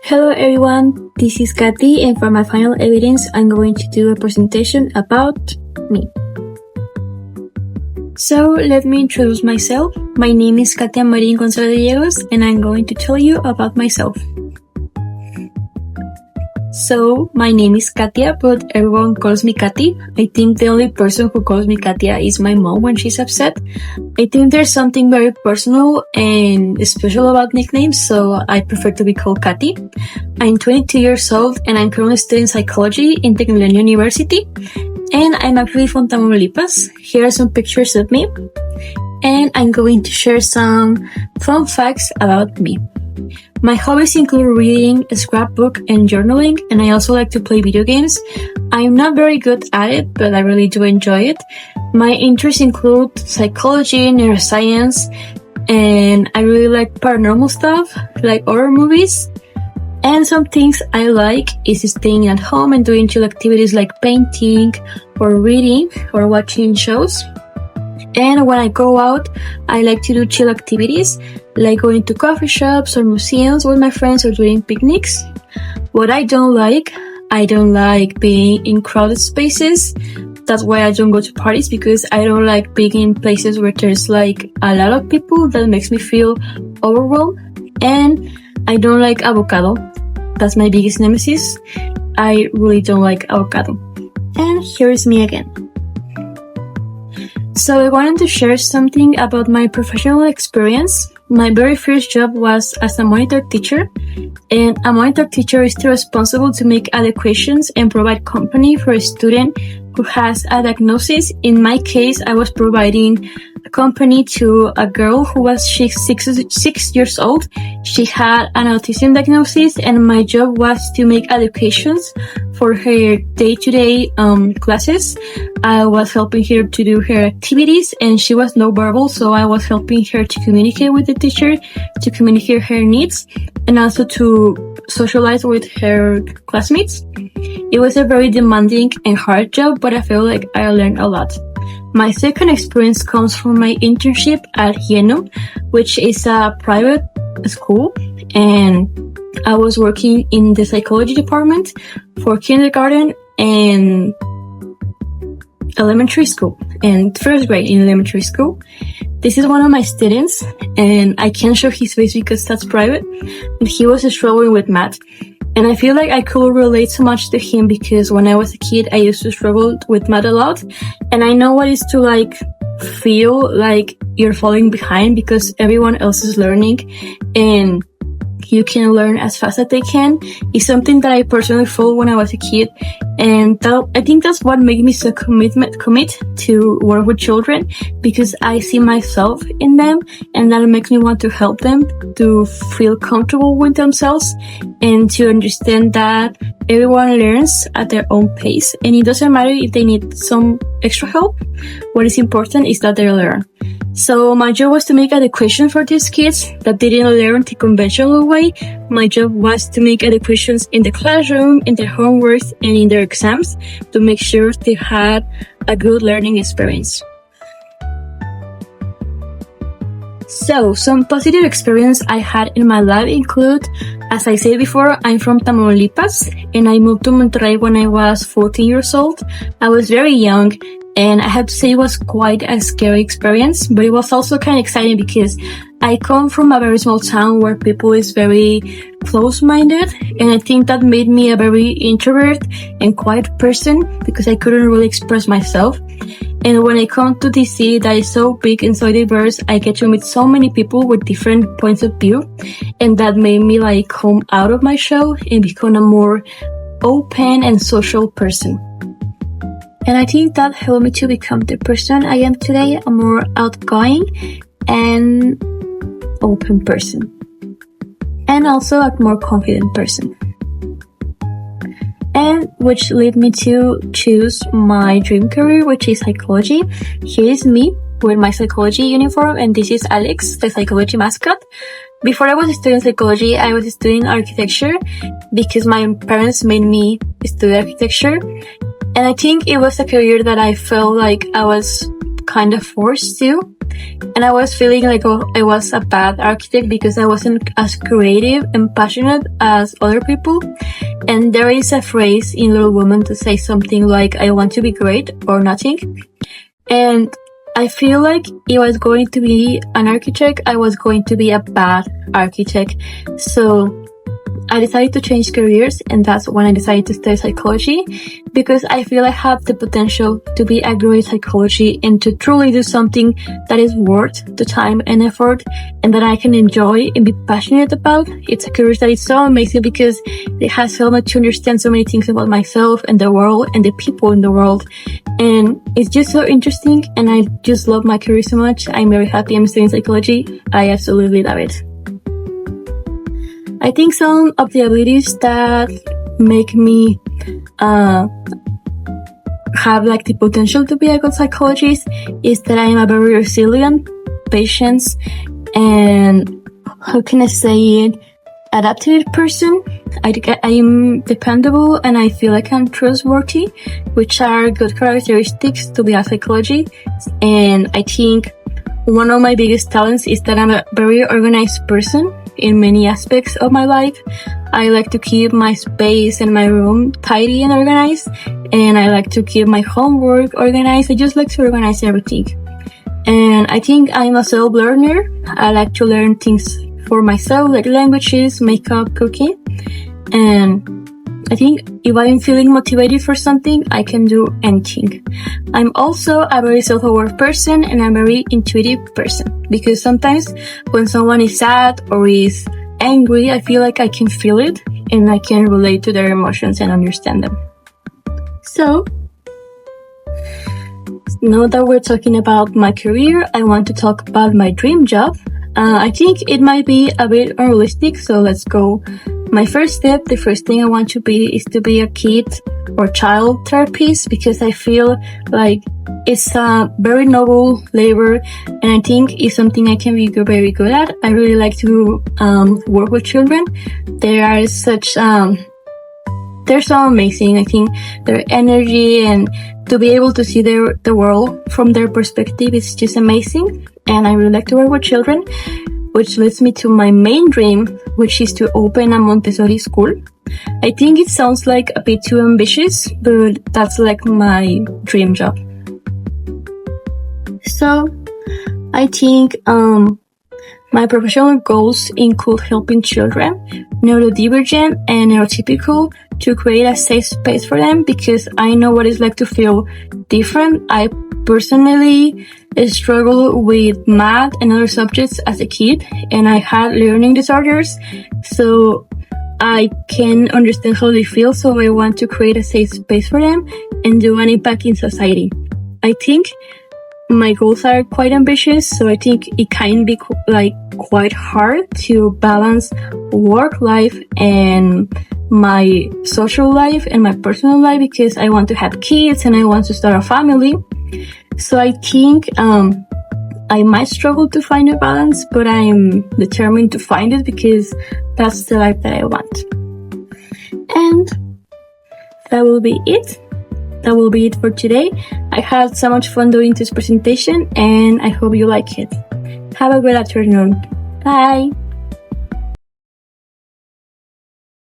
Hello everyone, this is Katy, and for my final evidence I'm going to do a presentation about me. So let me introduce myself. My name is Katia Marin Gonzalez Gallegos and I'm going to tell you about myself. So my name is Katia, but everyone calls me Katy. I think the only person who calls me Katia is my mom when she's upset. I think there's something very personal and special about nicknames, so I prefer to be called Katy. I'm 22 years old and I'm currently studying psychology in Tecnológica University. And I'm actually from Tamaulipas. Here are some pictures of me. And I'm going to share some fun facts about me. My hobbies include reading, scrapbook, and journaling, and I also like to play video games. I'm not very good at it, but I really do enjoy it. My interests include psychology, neuroscience, and I really like paranormal stuff, like horror movies. And some things I like is staying at home and doing chill activities like painting, or reading, or watching shows. And when I go out, I like to do chill activities, like going to coffee shops or museums with my friends or doing picnics. What I don't like being in crowded spaces. That's why I don't go to parties, because I don't like being in places where there's like a lot of people. That makes me feel overwhelmed. And I don't like avocado. That's my biggest nemesis. I really don't like avocado. And here's me again. So I wanted to share something about my professional experience. My very first job was as a monitor teacher, and a monitor teacher is responsible to make adequations and provide company for a student who has a diagnosis. In my case, I was providing company to a girl who was 6 years old. She had an autism diagnosis, and my job was to make adequations for her day-to-day classes. I was helping her to do her activities, and she was no verbal, so I was helping her to communicate with the teacher, to communicate her needs, and also to socialize with her classmates. It was a very demanding and hard job, but I feel like I learned a lot. My second experience comes from my internship at Hieno, which is a private school, and I was working in the psychology department for kindergarten and elementary school, and first grade in elementary school. This is one of my students, and I can't show his face because that's private, and he was struggling with math. And I feel like I could relate so much to him because when I was a kid, I used to struggle with math a lot. And I know what it is to like feel like you're falling behind because everyone else is learning and you can learn as fast as they can. It's something that I personally felt when I was a kid. And I think that's what made me so commit to work with children, because I see myself in them, and that makes me want to help them to feel comfortable with themselves and to understand that everyone learns at their own pace, and it doesn't matter if they need some extra help. What is important is that they learn. So my job was to make adequations for these kids that didn't learn the conventional way. My job was to make adequations in the classroom, in their homeworks, and in their exams to make sure they had a good learning experience. So, some positive experience I had in my life include, as I said before, I'm from Tamaulipas, and I moved to Monterrey when I was 14 years old. I was very young, and I have to say it was quite a scary experience, but it was also kind of exciting because I come from a very small town where people is very close-minded, and I think that made me a very introvert and quiet person because I couldn't really express myself. And when I come to this city that is so big and so diverse, I get to meet so many people with different points of view, and that made me like come out of my shell and become a more open and social person. And I think that helped me to become the person I am today, a more outgoing and open person, and also a more confident person. And which led me to choose my dream career, which is psychology. Here is me with my psychology uniform, and this is Alex, the psychology mascot. Before I was studying psychology, I was studying architecture because my parents made me study architecture. And I think it was a career that I felt like I was kind of forced to. and I was feeling like I was a bad architect because I wasn't as creative and passionate as other people. And there is a phrase in Little Women to say something like, I want to be great or nothing. And I feel like if I was going to be an architect, I was going to be a bad architect. So I decided to change careers, and that's when I decided to study psychology, because I feel I have the potential to be a great psychology and to truly do something that is worth the time and effort and that I can enjoy and be passionate about. It's a career that is so amazing because it has helped me to understand so many things about myself and the world and the people in the world. And it's just so interesting, and I just love my career so much. I'm very happy I'm studying psychology. I absolutely love it. I think some of the abilities that make me have like the potential to be a good psychologist is that I am a very resilient, patient, and how can I say it, adaptive person. I am dependable, and I feel like I'm trustworthy, which are good characteristics to be a psychologist. And I think one of my biggest talents is that I'm a very organized person in many aspects of my life. I like to keep my space and my room tidy and organized, and I like to keep my homework organized. I just like to organize everything. And I think I'm a self-learner. I like to learn things for myself, like languages, makeup, cooking. And I think if I'm feeling motivated for something, I can do anything. I'm also a very self-aware person, and I'm a very intuitive person, because sometimes when someone is sad or is angry, I feel like I can feel it and I can relate to their emotions and understand them. So, now that we're talking about my career, I want to talk about my dream job. I think it might be a bit unrealistic, so let's go. My first step, the first thing I want to be is to be a kid or child therapist, because I feel like it's a very noble labor, and I think it's something I can be very good at. I really like to work with children. They are such they're so amazing. I think their energy and to be able to see the world from their perspective is just amazing. And I really like to work with children, which leads me to my main dream, which is to open a Montessori school. I think it sounds like a bit too ambitious, but that's like my dream job. So I think my professional goals include helping children, neurodivergent and neurotypical, to create a safe space for them, because I know what it's like to feel different. I personally struggled with math and other subjects as a kid, and I had learning disorders, so I can understand how they feel. So I want to create a safe space for them and do an impact in society. I think my goals are quite ambitious, so I think it can be quite hard to balance work life and my social life and my personal life, because I want to have kids and I want to start a family. So I think I might struggle to find a balance, but I'm determined to find it, because that's the life that I want. And that will be it. That will be it for today. I had so much fun doing this presentation, and I hope you like it. Have a great afternoon. Bye!